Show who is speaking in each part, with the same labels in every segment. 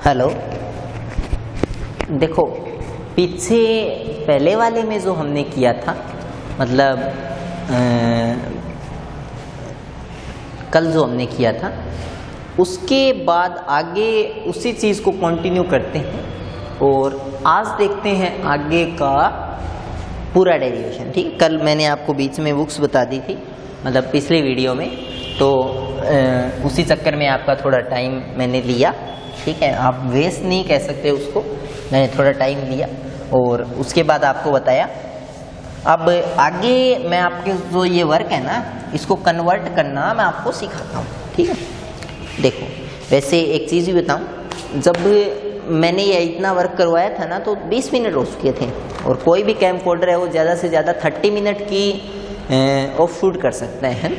Speaker 1: Hello, देखो पीछे पहले वाले में जो हमने किया था, मतलब कल जो हमने किया था, उसके बाद आगे उसी चीज़ को कंटिन्यू करते हैं और आज देखते हैं आगे का पूरा डेरिवेशन। ठीक, कल मैंने आपको बीच में बुक्स बता दी थी, मतलब पिछले वीडियो में, तो उसी चक्कर में आपका थोड़ा टाइम मैंने लिया। ठीक है, आप वेस्ट नहीं कह सकते उसको, मैंने थोड़ा टाइम लिया और उसके बाद आपको बताया। अब आगे मैं आपके जो ये वर्क है ना, इसको कन्वर्ट करना मैं आपको सिखाता हूँ। ठीक है, देखो वैसे एक चीज़ भी बताऊँ, जब मैंने ये इतना वर्क करवाया था ना तो 20 मिनट हो चुके थे, और कोई भी कैमकोर्डर है वो ज़्यादा से ज़्यादा 30 मिनट की ऑफ शूट कर सकते हैं,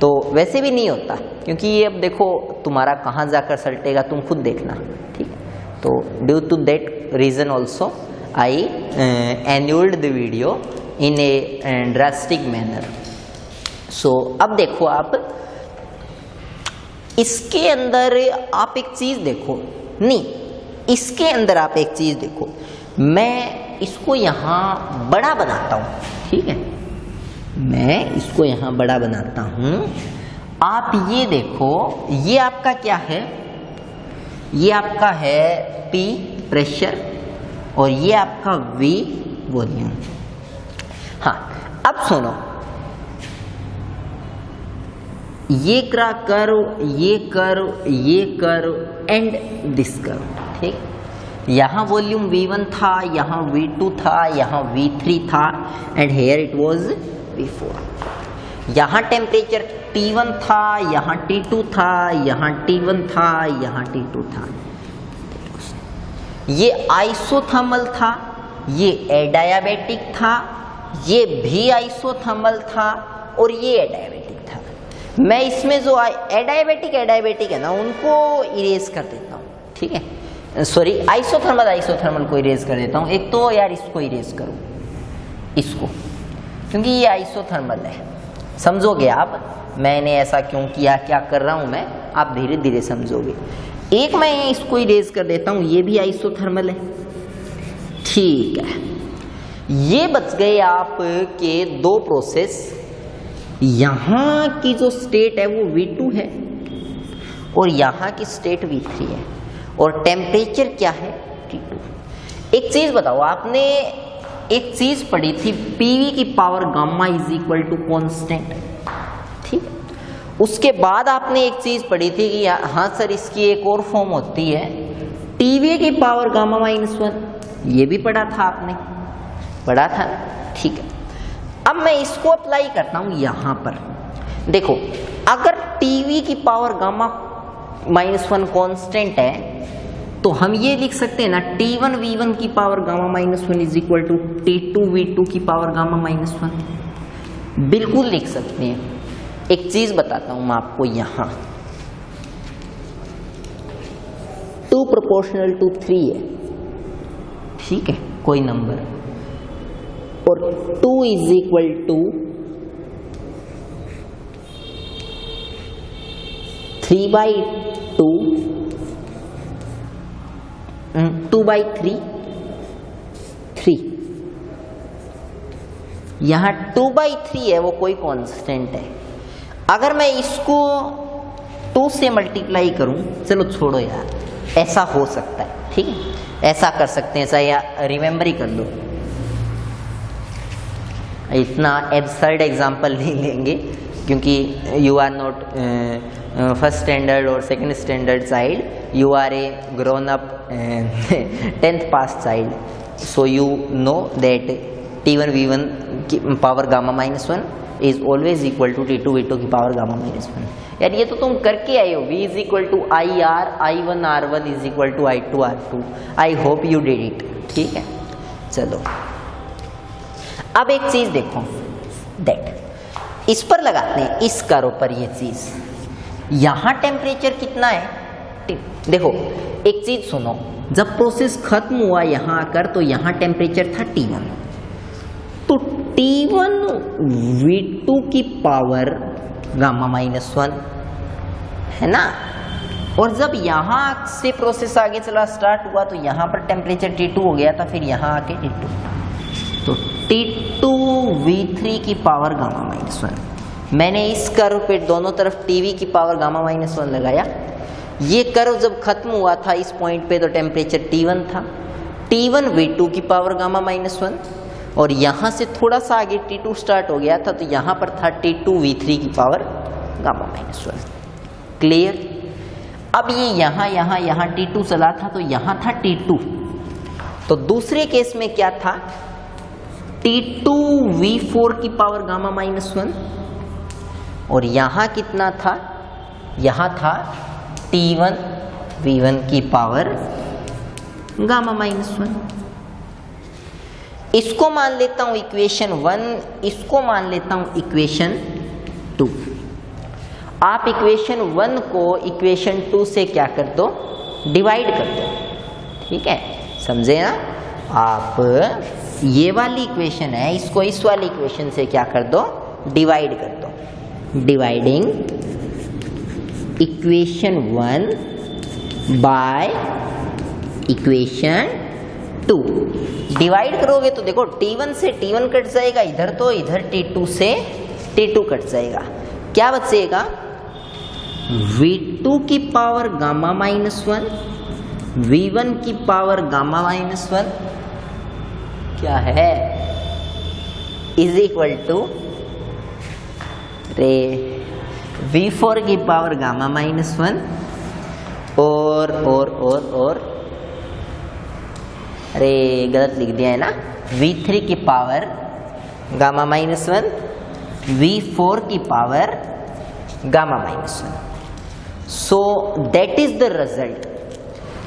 Speaker 1: तो वैसे भी नहीं होता, क्योंकि ये अब देखो तुम्हारा कहाँ जाकर सल्टेगा तुम खुद देखना। ठीक है, तो due to that reason also I annulled the video in a drastic manner. So अब देखो, आप इसके अंदर आप एक चीज़ देखो, नहीं इसके अंदर आप एक चीज़ देखो, मैं इसको यहाँ बड़ा बनाता हूँ। ठीक है, मैं इसको यहाँ बड़ा बनाता हूँ, आप ये देखो, ये आपका क्या है, ये आपका है P प्रेशर और ये आपका V वॉल्यूम। हाँ, अब सुनो, ये कर्व, ये कर्व, ये कर्व एंड दिस कर्व। ठीक, यहाँ वॉल्यूम V1 था, यहाँ V2 था, यहाँ V3 था and here it was V4। यहाँ टेम्परेचर T1 था, यहाँ T2 था, यहाँ T1 था, यहाँ T2 था। ये आइसोथर्मल था, ये एडायाबेटिक था, ये भी आइसोथर्मल था और ये एडायाबेटिक था। मैं इसमें जो एडायाबेटिक है ना, उनको इरेज कर देता हूँ। ठीक है, सॉरी, आइसोथर्मल को इरेज कर देता हूँ। एक तो यार इसको इरेज करो, इसको, क्योंकि ये आइसोथर्मल है। समझोगे आप मैंने ऐसा क्यों किया, क्या कर रहा हूं मैं, आप धीरे धीरे समझोगे। एक मैं इसको इरेज कर देता हूं, ये भी आइसोथर्मल है। ठीक है, ये बच गए आप के दो प्रोसेस। यहां की जो स्टेट है वो V2 है और यहां की स्टेट V3 है, और टेम्परेचर क्या है T2। एक चीज बताओ, आपने एक चीज पढ़ी थी, PV की power gamma is equal to constant. ठीक, उसके बाद आपने एक चीज पढ़ी थी कि हाँ सर इसकी एक और फॉर्म होती है TV की पावर गामा -1। ये भी पढ़ा था आपने, पढ़ा था। ठीक है, अब मैं इसको अप्लाई करता हूं यहां पर। देखो, अगर TV की पावर गामा -1 कॉन्स्टेंट है तो हम ये लिख सकते हैं ना, T1 V1 की power gamma -1 is equal to T2 V2 की पावर गामा -1। बिल्कुल लिख सकते हैं। एक चीज बताता हूं मैं आपको, यहां 2 प्रोपोर्शनल टू 3 है। ठीक है, कोई नंबर, और 2 इज इक्वल टू 3/2, 2/3, 3। यहां 2/3 है, वो कोई कांस्टेंट है। अगर मैं इसको 2 से मल्टीप्लाई करूं, चलो छोड़ो यार, ऐसा हो सकता है। ठीक है, ऐसा कर सकते हैं, ऐसा या रिमेंबर ही कर लो। इतना एब्सर्ड एग्जांपल नहीं लेंगे, क्योंकि you are not first standard और second standard child, you are a grown up 10th pass child, so you know that T1 V1 की power gamma -1 is always equal to T2 V2 की power gamma -1। यार ये तो तुम करके आए हो, V is equal to IR, I1 R1 is equal to I2 R2। I hope you did it। ठीक है, चलो अब एक चीज देखो, that इस पर लगाते हैं, इस कर्व पर ये चीज, यहां टेम्परेचर कितना है। देखो एक चीज सुनो, जब प्रोसेस खत्म हुआ यहां आकर, तो यहां टेम्परेचर था T1, तो T1 V2 की पावर गामा -1 है ना। और जब यहाँ से प्रोसेस आगे चला स्टार्ट हुआ तो यहाँ पर टेम्परेचर T2 हो गया था, फिर यहाँ आके T2, तो T2 V3 की पावर गामा माइनस 1। मैंने इस कर्व पे दोनों तरफ TV की पावर गामा माइनस 1 लगाया। ये कर्व जब खत्म हुआ था इस पॉइंट पे तो टेम्परेचर T1 था, T1 V2 की पावर गामा माइनस 1, और यहाँ से थोड़ा सा आगे T2 स्टार्ट हो गया था तो यहाँ पर था T2 V3 की पावर गामा माइनस 1। क्लियर। अब ये यहाँ T2 चला था तो यहाँ था T2, तो दूसरे केस में क्या था, T2 V4 की पावर गामा माइनस 1, और यहाँ कितना था, यहाँ था T1 V1 की पावर गामा माइनस 1। इसको मान लेता हूं इक्वेशन 1, इसको मान लेता हूं इक्वेशन 2। आप इक्वेशन 1 को इक्वेशन 2 से क्या कर दो, डिवाइड कर दो, ठीक है, समझे ना आप। ये वाली इक्वेशन है, इसको इस वाली इक्वेशन से क्या कर दो, डिवाइड कर दो। Dividing equation 1 by equation 2, divide करोगे तो देखो T1 से T1 कट जाएगा इधर, तो इधर T2 से T2 कट जाएगा, क्या बचेगा, V2 की पावर गामा माइनस 1, V1 की पावर गामा माइनस 1 क्या है, इज इक्वल टू V4 की पावर गामा माइनस 1 और अरे गलत लिख दिया है ना, V3 की पावर गामा माइनस 1, V4 की power gamma minus 1। So that is the result.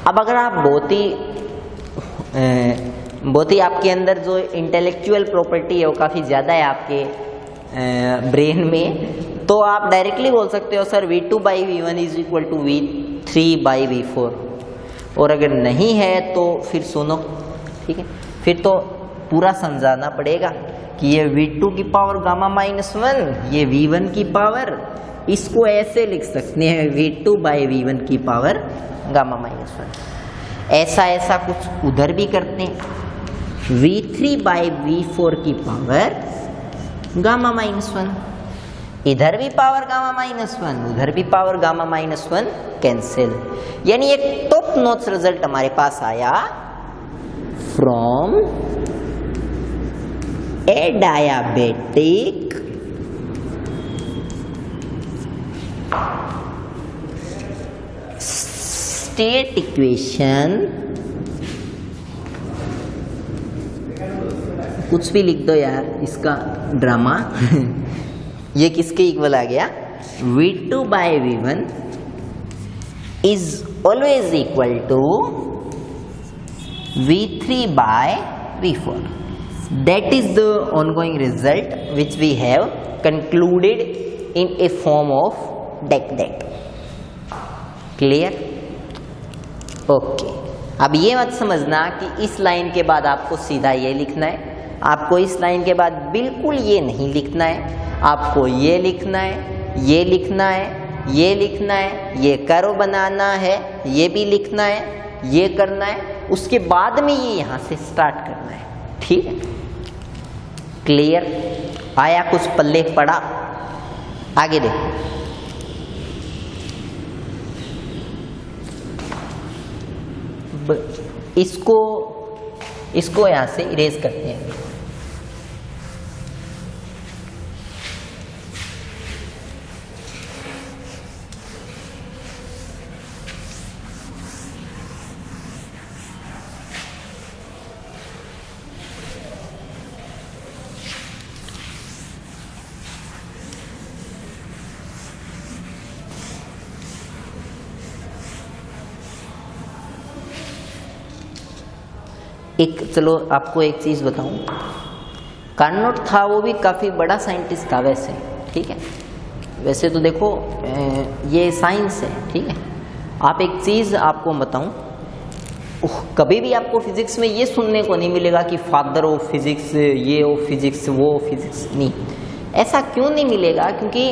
Speaker 1: अब अगर आप बहुत ही आपके अंदर जो इंटेलेक्चुअल प्रॉपर्टी है वो काफ़ी ज़्यादा है आपके ब्रेन में, तो आप डायरेक्टली बोल सकते हो sir V2 by V1 is equal to V3 by V4, और अगर नहीं है तो फिर सुनो, ठीक है, फिर तो पूरा समझाना पड़ेगा कि ये V2 की पावर गामा माइनस 1, ये V1 की पावर, इसको ऐसे लिख सकते हैं V2 बाई V1 की पावर गामा माइनस 1। ऐसा कुछ उधर भी करते हैं, V3 बाई V4 की पावर गामा माइनस 1, इधर भी पावर गामा माइनस 1, उधर भी पावर गामा माइनस 1, कैंसिल। यानी एक टॉप नॉच रिजल्ट हमारे पास आया फ्रॉम ए डायाबेटिक स्टेट इक्वेशन, कुछ भी लिख दो यार, इसका ड्रामा ये किसके इक्वल आ गया, V2 by V1 is always equal to V3 by V4। That is the ongoing result which we have concluded in a form of that। Clear, okay. अब ये मत समझना कि इस लाइन के बाद आपको सीधा ये लिखना है, आपको इस लाइन के बाद बिल्कुल ये नहीं लिखना है, आपको ये लिखना है, ये लिखना है, ये लिखना है, ये कर्व बनाना है, ये भी लिखना है, ये करना है, उसके बाद में ये यहाँ से स्टार्ट करना है, ठीक है। क्लियर, आया कुछ पल्ले पड़ा, आगे देखो। इसको यहाँ से इरेज करते हैं। चलो आपको एक चीज़ बताऊं, कार्नोट था वो भी काफ़ी बड़ा साइंटिस्ट था वैसे, ठीक है। वैसे तो देखो ये साइंस है, ठीक है। आप एक चीज़ आपको बताऊं, कभी भी आपको फिजिक्स में ये सुनने को नहीं मिलेगा कि फादर ऑफ फिजिक्स, ये ऑफ फिजिक्स, वो फिजिक्स, नहीं। ऐसा क्यों नहीं मिलेगा? क्योंकि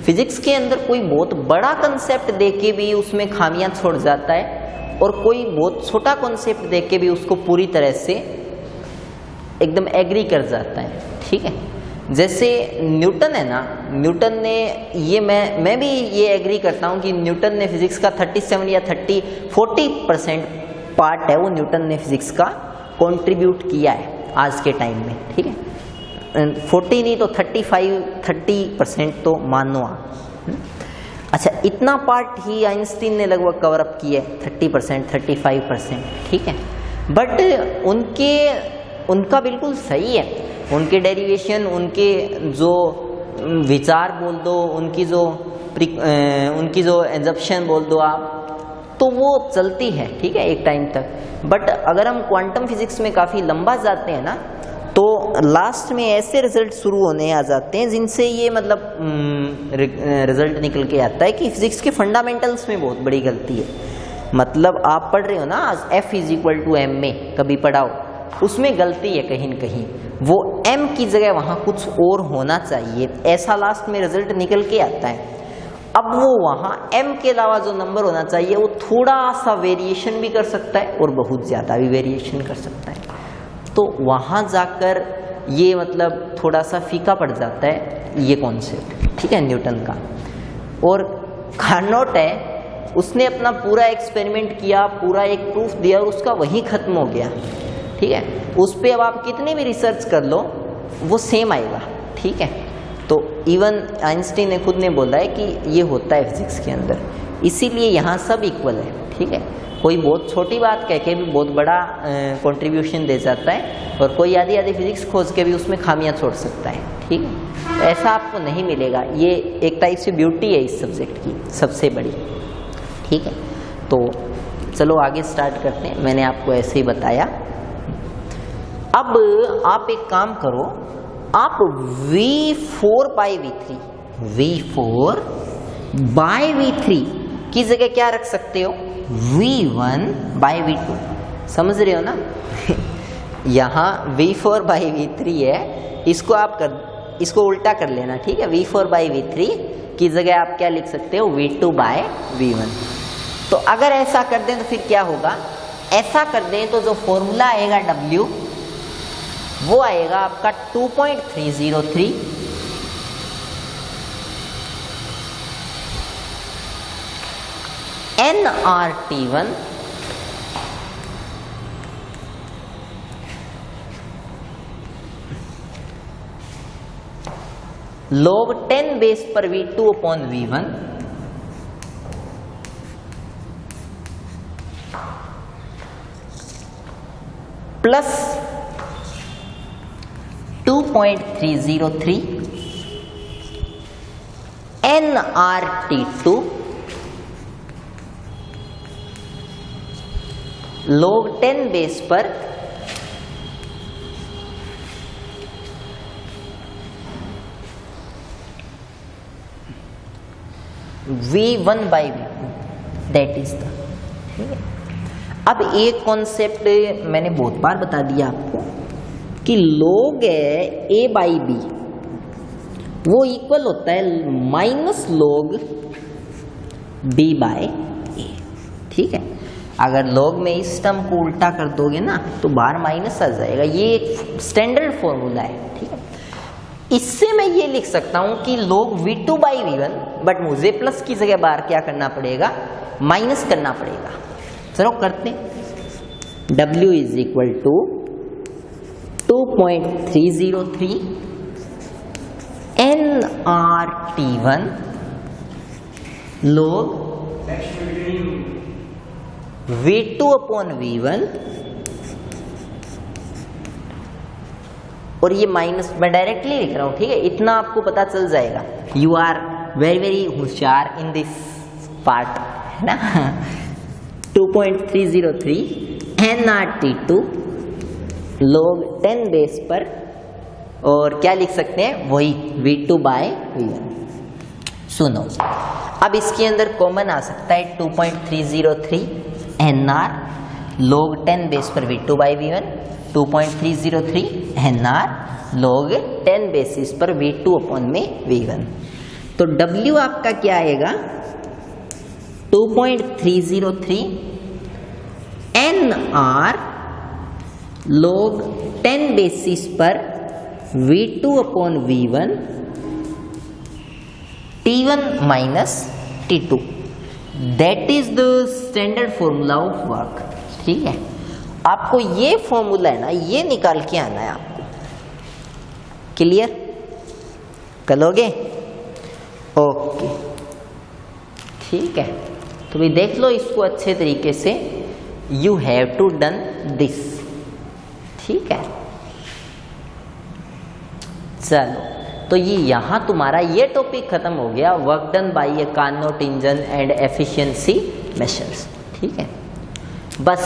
Speaker 1: फिजिक्स के अंदर कोई बहुत बड़ा कंसेप्ट देख के भी उसमें खामियां छोड़ जाता है और कोई बहुत छोटा कॉन्सेप्ट देख के भी उसको पूरी तरह से एकदम एग्री कर जाता है। ठीक है, जैसे न्यूटन है ना, न्यूटन ने ये मैं भी ये एग्री करता हूँ कि न्यूटन ने फिजिक्स का 37 या 40% पार्ट है वो न्यूटन ने फिजिक्स का कंट्रीब्यूट किया है आज के टाइम में। ठीक है, 40 नहीं तो 30% तो मानो आप। अच्छा, इतना पार्ट ही आइंस्टीन ने लगभग कवर अप किया है, 30% 35%। ठीक है, बट उनका बिल्कुल सही है, उनके डेरिवेशन, उनके जो विचार बोल दो, उनकी जो एजम्पशन बोल दो आप, तो वो चलती है। ठीक है, एक टाइम तक। बट अगर हम क्वांटम फिजिक्स में काफ़ी लंबा जाते हैं ना, तो लास्ट में ऐसे रिजल्ट शुरू होने आ जाते हैं जिनसे ये मतलब रिजल्ट निकल के आता है कि फिजिक्स के फंडामेंटल्स में बहुत बड़ी गलती है। मतलब आप पढ़ रहे हो ना आज F=m में, कभी पढ़ाओ, उसमें गलती है कहीं न कहीं, वो m की जगह वहाँ कुछ और होना चाहिए, ऐसा लास्ट में रिजल्ट निकल के आता है। अब वो वहाँ m के अलावा जो नंबर होना चाहिए वो थोड़ा सा वेरिएशन भी कर सकता है और बहुत ज़्यादा भी वेरिएशन कर सकता है, तो वहाँ जाकर ये मतलब थोड़ा सा फीका पड़ जाता है ये कॉन्सेप्ट। ठीक है, न्यूटन का। और कार्नोट है, उसने अपना पूरा एक्सपेरिमेंट किया, पूरा एक प्रूफ दिया और उसका वहीं ख़त्म हो गया। ठीक है, उस पर अब आप कितने भी रिसर्च कर लो वो सेम आएगा। ठीक है, तो इवन आइंस्टीन ने खुद ने बोला है कि ये होता है फिजिक्स के अंदर, इसीलिए यहाँ सब इक्वल है। ठीक है, कोई बहुत छोटी बात कह के भी बहुत बड़ा कंट्रीब्यूशन दे जाता है और कोई आधी फिजिक्स खोज के भी उसमें खामियां छोड़ सकता है। ठीक है, ऐसा आपको नहीं मिलेगा। ये एक टाइप से ब्यूटी है इस सब्जेक्ट की सबसे बड़ी। ठीक है, तो चलो आगे स्टार्ट करते हैं। मैंने आपको ऐसे ही बताया। अब आप एक काम करो, आप V4/V3 की जगह क्या रख सकते हो, V1/V2। समझ रहे हो ना यहाँ V4/V3 है, इसको उल्टा कर लेना। ठीक है, V4/V3 की जगह आप क्या लिख सकते हो, V2/V1। तो अगर ऐसा कर दें तो फिर क्या होगा, ऐसा कर दें तो जो फॉर्मूला आएगा W वो आएगा आपका 2.303 nRT1 log 10 बेस पर V2/V1 plus 2.303 nRT2 log 10 base पर V1/V2, दैट इज द। ठीक है, अब एक कॉन्सेप्ट मैंने बहुत बार बता दिया आपको कि log है A/B वो इक्वल होता है माइनस log B/A। ठीक है, अगर log में इस टर्म को उल्टा कर दोगे ना तो बाहर माइनस आ जाएगा, ये एक स्टैंडर्ड फॉर्मूला है। ठीक है, इससे मैं ये लिख सकता हूं कि log V2/V1, बट मुझे प्लस की जगह बाहर क्या करना पड़ेगा, माइनस करना पड़ेगा। चलो करते हैं। W = 2.303 nRT1 log V2/V1, और ये माइनस मैं डायरेक्टली लिख रहा हूं। ठीक है, इतना आपको पता चल जाएगा। यू आर वेरी होशियार इन दिस पार्ट, है ना। 2.303 nRT2 log 10 बेस पर, और क्या लिख सकते हैं, वही V2/V1। सुनो, अब इसके अंदर कॉमन आ सकता है 2.303 nR log 10 बेस पर V2/V1, 2.303 nR log 10 बेसिस पर V2/V1। तो W आपका क्या आएगा 2.303 NR log 10 बेसिस पर V2/V1 T1 minus T2 that is the standard formula of work. ठीक है, आपको ये फॉर्मूला है ना, ये निकाल के आना है आपको। क्लियर करोगे? ओके, ठीक है। तो भी देख लो इसको अच्छे तरीके से। You have to done this. ठीक है, चलो, तो ये यहां तुम्हारा ये टॉपिक खत्म हो गया, work done by A Carnot engine and efficiency measures. ठीक है, बस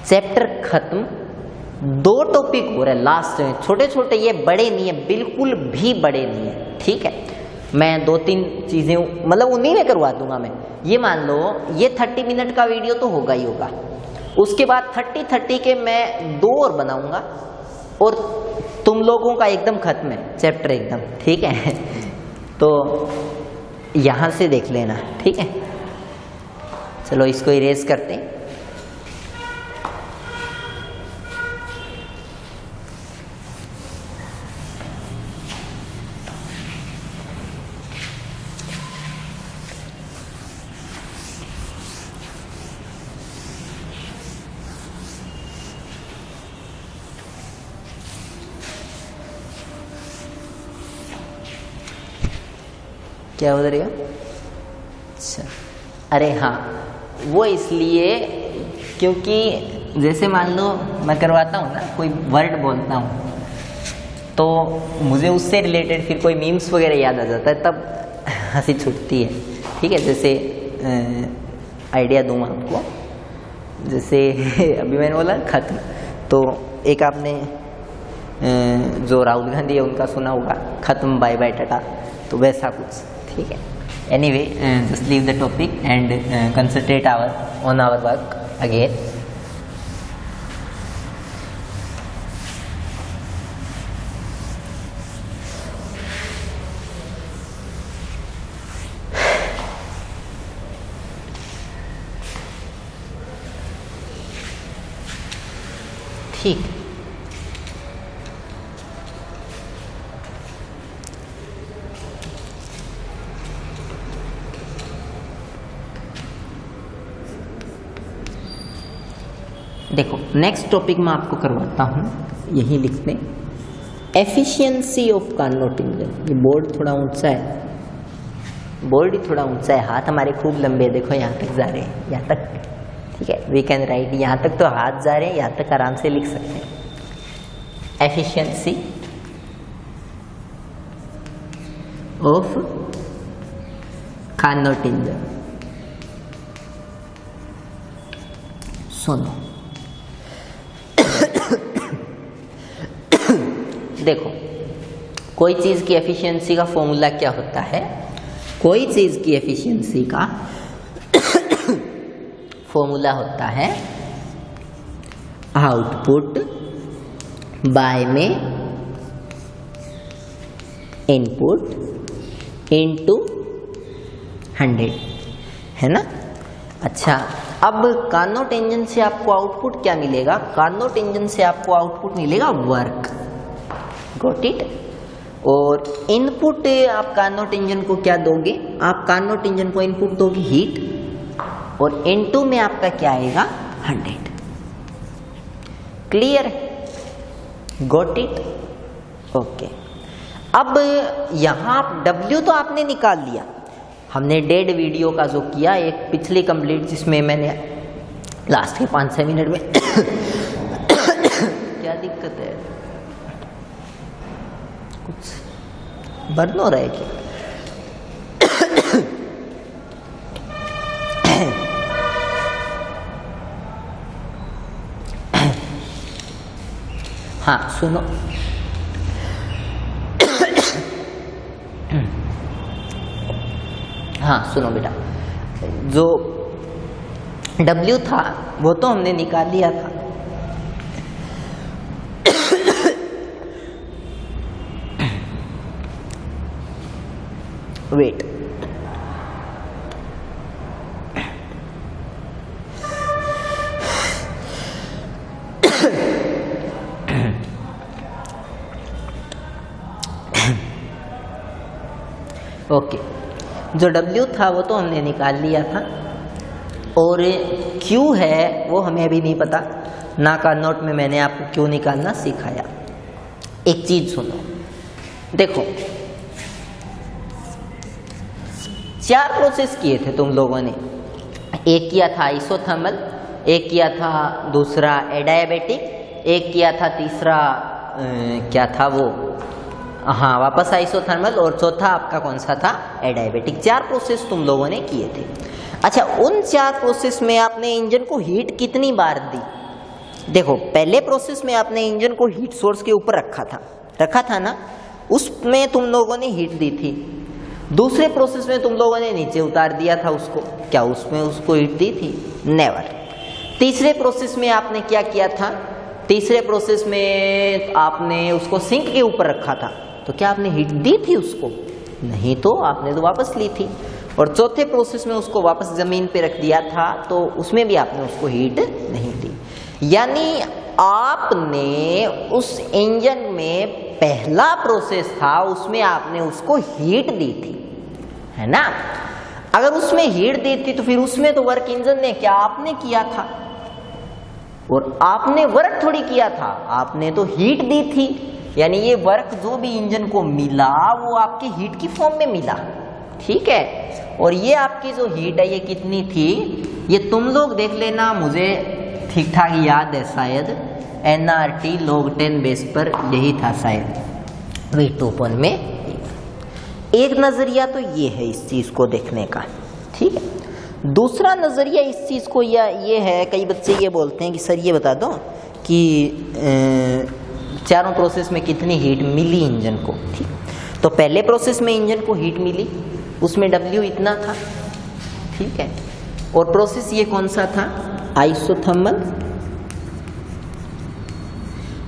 Speaker 1: चैप्टर खत्म। 2 टॉपिक हो रहे लास्ट में, छोटे छोटे, ये बड़े नहीं है, बिल्कुल भी बड़े नहीं है। ठीक है, मैं 2-3 चीजें मतलब उन्हीं में करवा दूंगा मैं। ये मान लो ये 30 मिनट का वीडियो तो होगा ही होगा, उसके बाद 30 के मैं 2 और बनाऊंगा और तुम लोगों का एकदम खत्म है चैप्टर एकदम। ठीक है, तो यहां से देख लेना। ठीक है, चलो इसको इरेज करते हैं। क्या हो रही हो? अच्छा, अरे हाँ, वो इसलिए क्योंकि जैसे मान लो मैं करवाता हूँ ना, कोई वर्ड बोलता हूँ तो मुझे उससे रिलेटेड फिर कोई मीम्स वगैरह याद आ जाता है, तब हंसी छूटती है। ठीक है, जैसे आइडिया दूँ आपको, जैसे अभी मैंने बोला खत्म, तो एक आपने जो राहुल गांधी है उनका सुना होगा, खत्म बाय बाय टाटा, तो वैसा कुछ। ठीक है, anyway just leave the topic and concentrate on our work again. ठीक, देखो नेक्स्ट टॉपिक मैं आपको करवाता हूँ, यही लिखते हैं एफिशिएंसी ऑफ कार्नोट इंजन। ये बोर्ड थोड़ा ऊंचा है, बोर्ड ही थोड़ा ऊंचा है, हाथ हमारे खूब लंबे, देखो यहाँ तक जा रहे हैं, यहाँ तक। ठीक है, वी कैन राइट, यहाँ तक तो हाथ जा रहे हैं, यहाँ तक आराम से लिख सकते हैं। Efficiency of Carnot engine. सुनो, देखो कोई चीज की एफिशिएंसी का फॉर्मूला क्या होता है, कोई चीज की एफिशिएंसी का फॉर्मूला होता है आउटपुट बाय में इनपुट इनटू 100, है ना। अच्छा, अब कार्नोट इंजन से आपको आउटपुट क्या मिलेगा? कार्नोट इंजन से आपको आउटपुट मिलेगा वर्क, गॉट इट। और इनपुट आप कार्नोट इंजन को क्या दोगे? आप कार्नोट इंजन को इनपुट दोगे हीट, और इनटू में आपका क्या आएगा? 100। Clear, got it, okay. अब यहां आप W तो आपने निकाल लिया, हमने डेड वीडियो का जो किया एक पिछली कंप्लीट, जिसमें मैंने लास्ट के 5-6 मिनट में क्या दिक्कत है, कुछ बर्न हो रहा है क्या? हाँ सुनो, हाँ सुनो बेटा, जो W था वो तो हमने निकाल लिया था, वेट। ओके, जो W था वो तो हमने निकाल लिया था, और Q है वो हमें अभी नहीं पता, ना का नोट में मैंने आपको Q निकालना सिखाया। एक चीज सुनो, देखो 4 प्रोसेस किए थे तुम लोगों ने। एक किया था आइसोथर्मल, एक किया था दूसरा एडायाबेटिक, एक किया था तीसरा क्या था वो, हाँ वापस आइसोथर्मल, और चौथा आपका कौन सा था, एडायाबेटिक। 4 प्रोसेस तुम लोगों ने किए थे। अच्छा, उन 4 प्रोसेस में आपने इंजन को हीट कितनी बार दी? देखो पहले प्रोसेस में आपने इंजन को हीट सोर्स के ऊपर रखा था ना, उसमें तुम लोगों ने हीट दी थी। दूसरे प्रोसेस में तुम लोगों ने नीचे उतार दिया था उसको, क्या उसमें उसको हीट दी थी? नेवर। तीसरे प्रोसेस में आपने क्या किया था? तीसरे प्रोसेस में आपने उसको सिंक के ऊपर रखा था, तो क्या आपने हीट दी थी उसको? नहीं, तो आपने तो वापस ली थी। और चौथे प्रोसेस में उसको वापस जमीन पे रख दिया था, तो उसमें भी आपने उसको हीट नहीं दी। यानी आपने उस इंजन में पहला प्रोसेस था उसमें आपने उसको हीट दी थी, है ना। अगर उसमें हीट दी थी तो फिर उसमें तो वर्क इंजन ने क्या आपने किया था, और आपने वर्क थोड़ी किया था, आपने तो हीट दी थी। यानी ये वर्क जो भी इंजन को मिला वो आपके हीट की फॉर्म में मिला, ठीक है। और ये आपकी जो हीट है ये कितनी थी, ये तुम लोग देख लेना, मुझे ठीक ठाक याद है शायद NRT log 10 बेस पर यही था शायद V2 में। एक नजरिया तो ये है इस चीज को देखने का, ठीक है। दूसरा नजरिया इस चीज को ये है, कई बच्चे ये बोलते हैं कि सर ये बता दो कि चारों प्रोसेस में कितनी हीट मिली इंजन को, ठीक। तो पहले प्रोसेस में इंजन को हीट मिली, उसमें W इतना था, ठीक है। और प्रोसेस ये कौन सा था, आइसोथर्मल।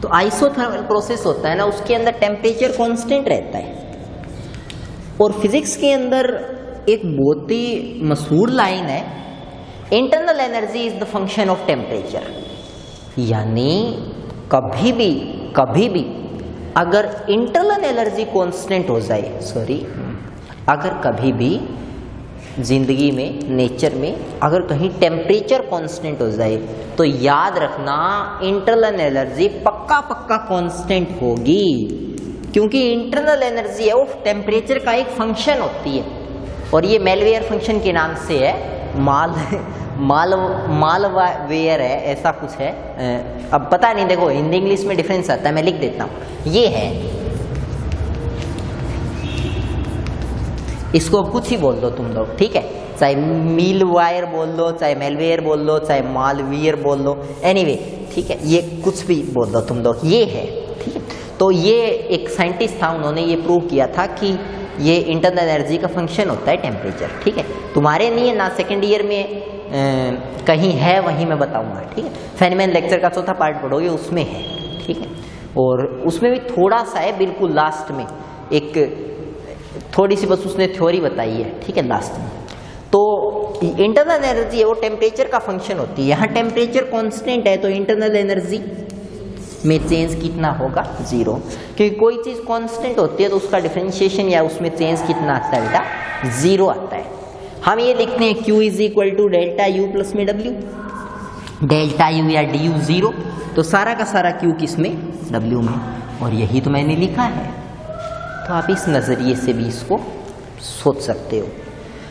Speaker 1: तो आइसोथर्मल प्रोसेस होता है ना, उसके अंदर टेम्परेचर कांस्टेंट रहता है। और फिजिक्स के अंदर एक बहुत ही मशहूर लाइन है, internal energy is the function of temperature. यानी कभी भी अगर इंटरनल एनर्जी कांस्टेंट हो जाए, अगर कभी भी जिंदगी में, नेचर में अगर कहीं टेम्परेचर कांस्टेंट हो जाए, तो याद रखना इंटरनल एनर्जी पक्का कांस्टेंट होगी, क्योंकि इंटरनल एनर्जी है वो टेम्परेचर का एक फंक्शन होती है। और ये मेलवेयर फंक्शन के नाम से है, मालवेयर है, ऐसा कुछ है। अब पता नहीं, देखो हिंदी इंग्लिश में डिफरेंस आता है, मैं लिख देता हूँ। ये है, इसको कुछ ही बोल दो तुम लोग, ठीक है। चाहे मीलवायर बोल लो, चाहे मेलवेयर बोल लो, चाहे मालवियर बोल लो, एनीवे, ठीक है। ये कुछ भी बोल दो तुम लोग, ये है, ठीक है। तो ये एक साइंटिस्ट था, उन्होंने ये प्रूव किया था कि ये इंटरनल एनर्जी का फंक्शन होता है टेम्परेचर, ठीक है। तुम्हारे लिए ना सेकेंड ईयर में कहीं है, वहीं मैं बताऊंगा, ठीक है। फेनमैन लेक्चर का चौथा पार्ट पढ़ोगे, उसमें है, ठीक है। और उसमें भी थोड़ा सा है, बिल्कुल लास्ट में एक थोड़ी सी बस उसने थ्योरी बताई है, ठीक है, लास्ट में। तो इंटरनल एनर्जी है वो टेम्परेचर का फंक्शन होती है। यहाँ टेम्परेचर कांस्टेंट है, तो इंटरनल एनर्जी में चेंज कितना होगा, 0। क्योंकि कोई चीज कांस्टेंट होती है तो उसका डिफरेंशिएशन या उसमें चेंज कितना आता है बेटा, 0 आता है। हम ये लिखते हैं Q is equal to delta U plus में W, डेल्टा U या DU 0, तो सारा का सारा Q किस में, W में। और यही तो मैंने लिखा है, तो आप इस नजरिए से भी इसको सोच सकते हो।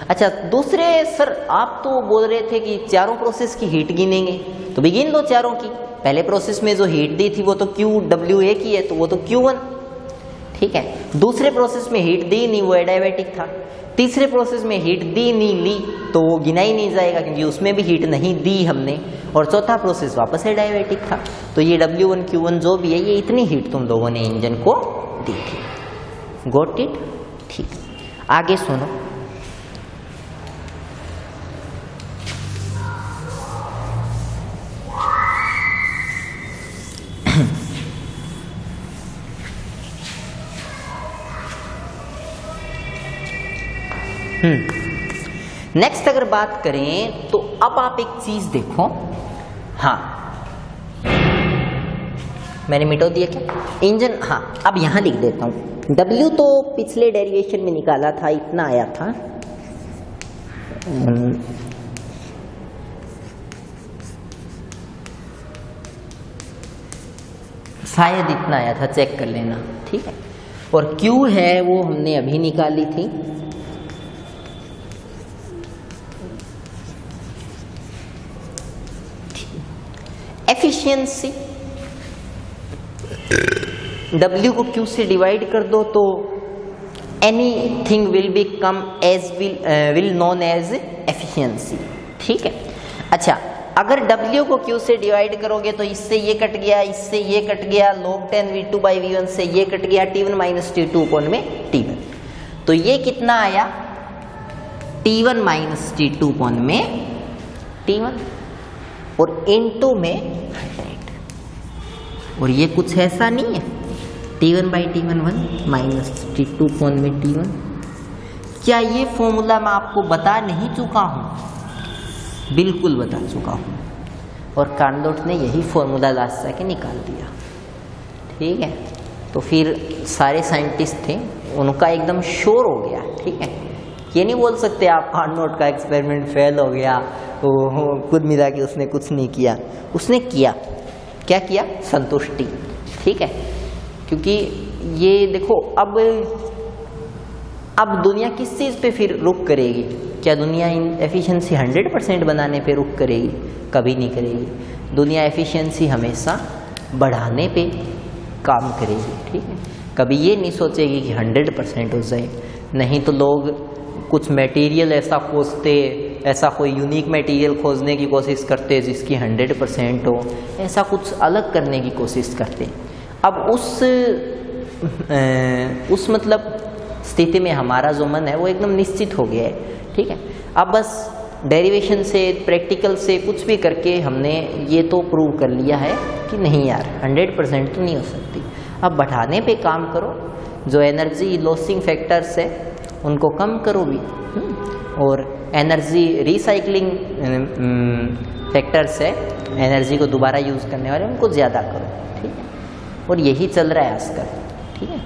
Speaker 1: अच्छा, दूसरे सर आप तो बोल रहे थे कि चारों प्रोसेस की हीट गिनेंगे, तो भी गिन लो चारों की। पहले प्रोसेस में जो हीट दी थी वो तो QWA की है, तो वो तो Q1, ठीक है। दूसरे प्रोसेस में हीट दी नहीं, वो एडायाबेटिक था। तीसरे प्रोसेस में हीट दी नहीं ली, तो वो गिना ही नहीं जाएगा क्योंकि उसमें भी हीट नहीं दी हमने। और चौथा प्रोसेस वापस एडायाबेटिक था, तो ये W1 Q1 जो भी है, ये इतनी हीट तुम लोगों ने इंजन को दी थी। गॉट इट, ठीक। आगे सुनो, नेक्स्ट अगर बात करें तो अब आप एक चीज देखो, हाँ मैंने मिटा दिया क्या इंजन, हाँ अब यहां लिख देता हूं। W तो पिछले डेरिवेशन में निकाला था, इतना आया था, शायद इतना आया था, चेक कर लेना, ठीक है। और Q है वो हमने अभी निकाली थी, एफिशिएंसी W को Q से डिवाइड कर दो तो anything will become as will known as efficiency, ठीक है। अच्छा अगर W को Q से डिवाइड करोगे तो इससे ये कट गया, इससे ये कट गया, log 10 V2 by V1 से ये कट गया, T1 माइनस T2 अपॉन में T1, तो ये कितना आया T1 माइनस T2 अपॉन में T1 और इनटू में 100, और ये कुछ ऐसा नहीं है, T1 by T1 1 minus T2 upon में T1। क्या ये फॉर्मूला मैं आपको बता नहीं चुका हूँ? बिल्कुल बता चुका हूँ, और कार्नोट ने यही फॉर्मूला लास्ट जाके निकाल दिया, ठीक है। तो फिर सारे साइंटिस्ट थे उनका एकदम श्योर हो गया, ठीक है। ये नहीं बोल सकते आप कार्नोट का एक्सपेरिमेंट फेल हो गया, वो खुद मिला कि उसने कुछ नहीं किया, उसने किया, क्या किया, संतुष्टि, ठीक है। क्योंकि ये देखो अब दुनिया किस चीज़ पे फिर रुक करेगी? क्या दुनिया इन एफिशिएंसी 100% बनाने पे रुक करेगी? कभी नहीं करेगी। दुनिया एफिशिएंसी हमेशा बढ़ाने पे काम करेगी, ठीक है। कभी ये नहीं सोचेगी कि 100% हो जाए, नहीं तो लोग कुछ मटेरियल ऐसा खोजते, ऐसा कोई यूनिक मटेरियल खोजने की कोशिश करते जिसकी 100% हो, ऐसा कुछ अलग करने की कोशिश करते। अब उस मतलब स्थिति में हमारा जो मन है वो एकदम निश्चित हो गया है, ठीक है। अब बस डेरिवेशन से, प्रैक्टिकल से, कुछ भी करके हमने ये तो प्रूव कर लिया है कि नहीं यार 100% तो नहीं हो सकती। अब बढ़ाने पे काम करो, जो एनर्जी लॉसिंग फैक्टर्स है उनको कम करो भी, और एनर्जी रिसाइकलिंग फैक्टर्स है, एनर्जी को दोबारा यूज़ करने वाले, उनको ज़्यादा करो, ठीक है। और यही चल रहा है आजकल, ठीक है।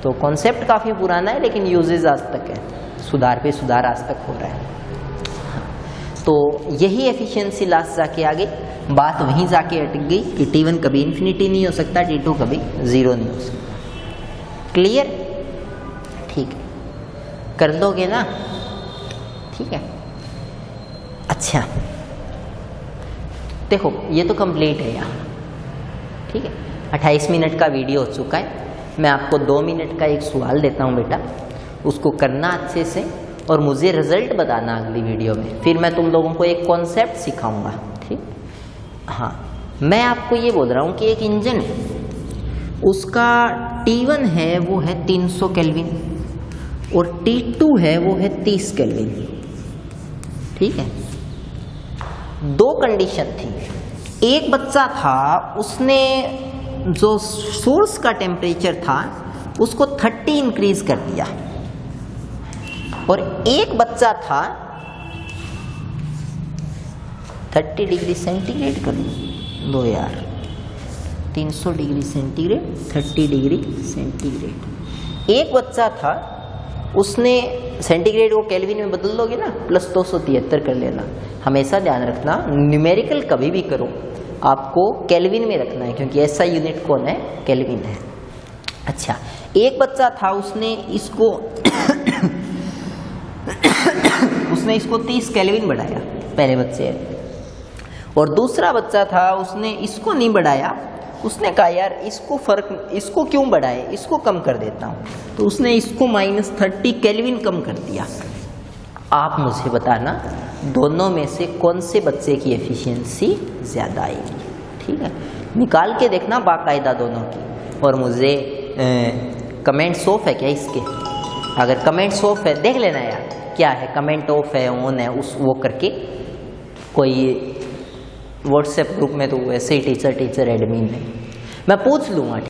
Speaker 1: तो कॉन्सेप्ट काफ़ी पुराना है लेकिन यूजेज आज तक है, सुधार पे सुधार आज तक हो रहा है। तो यही एफिशिएंसी लास्ट जाके आगे बात वहीं जाके अटक गई कि T1 कभी इन्फिनिटी नहीं हो सकता, T2 कभी 0 नहीं हो सकता। क्लियर? ठीक है, कर दोगे ना? ठीक है। अच्छा देखो ये तो कंप्लीट है यहाँ, ठीक है। 28 मिनट का वीडियो हो चुका है। मैं आपको 2 मिनट का एक सवाल देता हूँ बेटा, उसको करना अच्छे से और मुझे रिजल्ट बताना अगली वीडियो में। फिर मैं तुम लोगों को एक कॉन्सेप्ट सिखाऊंगा, ठीक। हाँ, मैं आपको ये बोल रहा हूँ कि एक इंजन है, उसका T1 है वो है 300 केल्विन और T2 है वो है 30 केल्विन, ठीक है। 2 कंडीशन थी। एक बच्चा था, उसने जो सोर्स का टेम्परेचर था उसको 30 इंक्रीज कर दिया, और एक बच्चा था 30 डिग्री सेंटीग्रेड कर दो यार, 300 डिग्री सेंटीग्रेड 30 डिग्री सेंटीग्रेड। एक बच्चा था, उसने सेंटीग्रेड को केल्विन में बदल दोगे ना, प्लस 273 कर लेना। हमेशा ध्यान रखना न्यूमेरिकल कभी भी करो आपको केल्विन में रखना है, क्योंकि ऐसा यूनिट कौन है, केल्विन है। अच्छा, एक बच्चा था, उसने इसको 30 केल्विन बढ़ाया, पहले बच्चे, और दूसरा बच्चा था, उसने इसको नहीं बढ़ाया, उसने कहा यार इसको क्यों बढ़ाए, इसको कम कर देता हूँ, तो उसने इसको -30 केल्विन कम कर दिया। आप मुझे बताना दोनों में से कौन से बच्चे की एफिशिएंसी ज़्यादा आएगी, ठीक है। निकाल के देखना बाकायदा दोनों की, और मुझे कमेंट्स ऑफ है क्या इसके? अगर कमेंट्स ऑफ है देख लेना यार, क्या है कमेंट ऑफ है, ऑन है, उस वो करके कोई व्हाट्सएप ग्रुप में तो वैसे ही टीचर एडमिन है, मैं पूछ लूँगा।